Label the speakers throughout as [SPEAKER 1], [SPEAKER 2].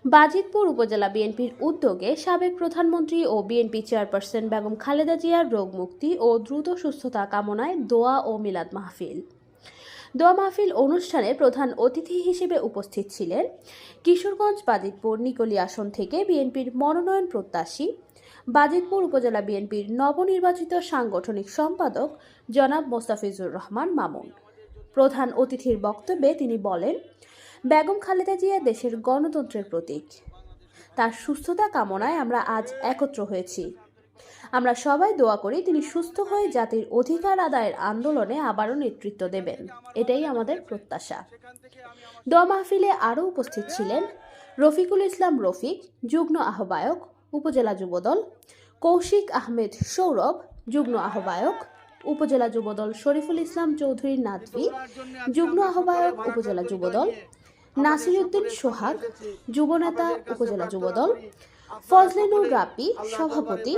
[SPEAKER 1] বাজিতপুর উপজেলা বিএনপির উদ্যোগে সাবেক প্রধানমন্ত্রী ও বিএনপি চেয়ারপারসন বেগম খালেদা জিয়ার রোগ মুক্তি ও দ্রুত সুস্থতা কামনায় দোয়া ও মিলাদ মাহফিল। দোয়া মাহফিল অনুষ্ঠানে প্রধান অতিথি হিসেবে উপস্থিত ছিলেন কিশোরগঞ্জ বাজিতপুর নিকলি আসন থেকে বিএনপির মনোনয়ন প্রত্যাশী বাজিতপুর উপজেলা বিএনপির নবনির্বাচিত সাংগঠনিক সম্পাদক জনাব মোস্তাফিজুর রহমান মামুন। প্রধান অতিথির বক্তব্যে তিনি বলেন, বেগম খালেদা জিয়া দেশের গণতন্ত্রের প্রতীক। তার সুস্থতা কামনায় আমরা আজ একত্র হয়েছি। আমরা সবাই দোয়া করি তিনি সুস্থ হয়ে জাতির অধিকার আদায়ের আন্দোলনে আবারও নেতৃত্ব দেবেন, এটাই আমাদের প্রত্যাশা। দোয়া মাহফিলে আরও উপস্থিত ছিলেন রফিকুল ইসলাম রফিক, যুগ্ম আহ্বায়ক উপজেলা যুবদল, কৌশিক আহমেদ সৌরভ, যুগ্ম আহ্বায়ক উপজেলা যুবদল, শরীফুল ইসলাম চৌধুরী নাদভি, যুগ্ম আহ্বায়ক উপজেলা যুবদল, নাসিরউদ্দিন সোহাগ, যুবনেতা উপজেলা যুবদল, ফজলেনুর রাব্বি সভাপতি,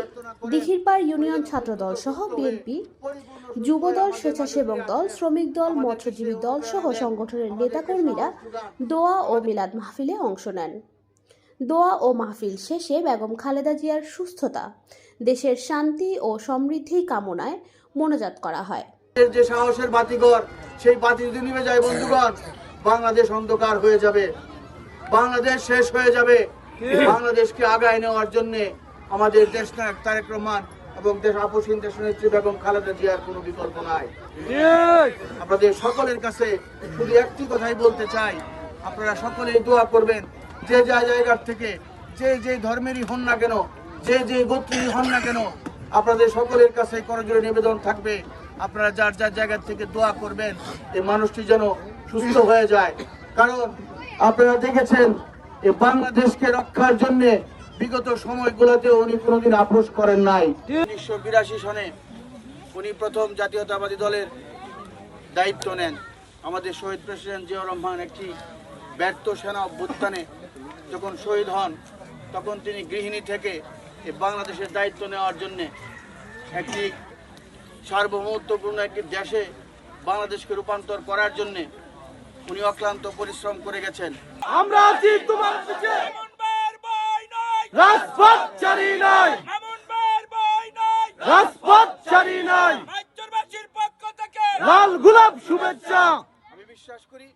[SPEAKER 1] দিঘিরপাড় ইউনিয়ন ছাত্রদল সহ বিএনপি যুবদল, স্বেচ্ছাসেবক দল, শ্রমিক দল, মৎস্যজীবী দল সহ সংগঠনের নেতাকর্মীরা দোয়া ও মিলাদ মাহফিলে অংশ নেন। দোয়া ও মাহফিল শেষে বেগম খালেদা জিয়ার সুস্থতা, দেশের শান্তি ও সমৃদ্ধি কামনায় মোনাজাত করা হয়।
[SPEAKER 2] যে সাহসের বাতিঘর, সেই বাতি যদি নিভে যায় বন্ধুগণ, বাংলাদেশ অন্ধকার হয়ে যাবে, বাংলাদেশ শেষ হয়ে যাবে। বাংলাদেশকে আগায় নেওয়ার জন্য আমাদের দেশনায়ক তারেক রহমান এবং দেশ আপসহীন দেশনেত্রী বেগম খালেদা জিয়ার কোনো বিকল্প নাই। আপনাদের সকলের কাছে শুধু একটি কথাই বলতে চাই, আপনারা সকলেই দোয়া করবেন। যে যা জায়গার থেকে, যে যে ধর্মেরই হন না কেন, যে যে গোত্রেরই হন না কেন, আপনাদের সকলের কাছে করজোড়ে নিবেদন থাকবে, আপনারা যার যার জায়গা থেকে দোয়া করবেন এই মানুষটি যেন সুস্থ হয়ে যায়। কারণ আপনারা দেখেছেন এই বাংলাদেশকে রক্ষার জন্য বিগত সময়গুলোতে উনি কোনোদিন আপোষ করেন নাই। 1982 সনে উনি প্রথম জাতীয়তাবাদী দলের দায়িত্ব নেন। আমাদের শহীদ প্রেসিডেন্ট জিয়াউর রহমান একটি ব্যর্থ সেনা অভ্যুত্থানে যখন শহীদ হন, তখন তিনি গৃহিণী থেকে এই বাংলাদেশের দায়িত্ব নেওয়ার জন্য একটি সার্বভৌমত্বপূর্ণ একটি দেশে বাংলাদেশকে রূপান্তর করার জন্য উনি অক্লান্ত পরিশ্রম করে গেছেন।
[SPEAKER 3] আমরা আছি তোমার পিছে, রাজপথ ছাড়ি নাই, রাজপথ ছাড়ি নাই, লাল গোলাপ শুভেচ্ছা।
[SPEAKER 2] আমি বিশ্বাস করি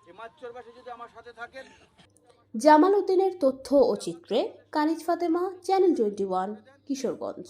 [SPEAKER 2] এই মাচ্চরবাসী যদি আমার সাথে থাকেন।
[SPEAKER 1] জামাল উদ্দিনের তথ্য ও চিত্রে কানিজ ফাতেমা, চ্যানেল 21, কিশোরগঞ্জ।